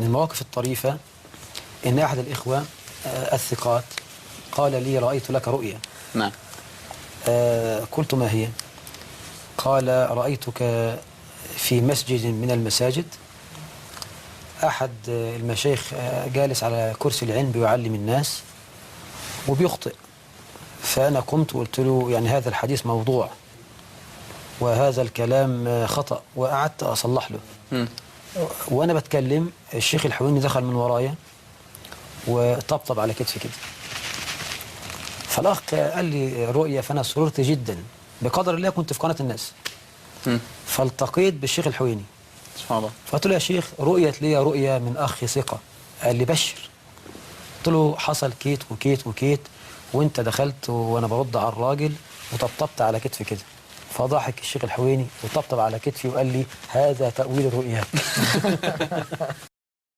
من المواقف الطريفة إن أحد الإخوة الثقات قال لي رأيت لك رؤيا. نعم. قلت ما هي؟ قال رأيتك في مسجد من المساجد، أحد المشايخ جالس على كرسي العلم بيعلم الناس وبيخطئ، فأنا قمت وقلت له يعني هذا الحديث موضوع وهذا الكلام خطأ، وقعدت أصلح له. وأنا بتكلم الشيخ الحويني دخل من ورايا وطبطب على كتفي كده. فالأخ قال لي رؤية، فأنا سررت جدا، بقدر الله كنت في قناة الناس. فالتقيت بالشيخ الحويني سبحان الله. فقلت له يا شيخ رؤيت لي رؤية من أخ ثقة. قال لي بشر. قلت له حصل كيت وكيت وكيت، وانت دخلت وانا برد على الراجل وطبطبت على كتفي كده. فضحك الشيخ الحويني وطبطب على كتفي وقال لي هذا تأويل الرؤيات.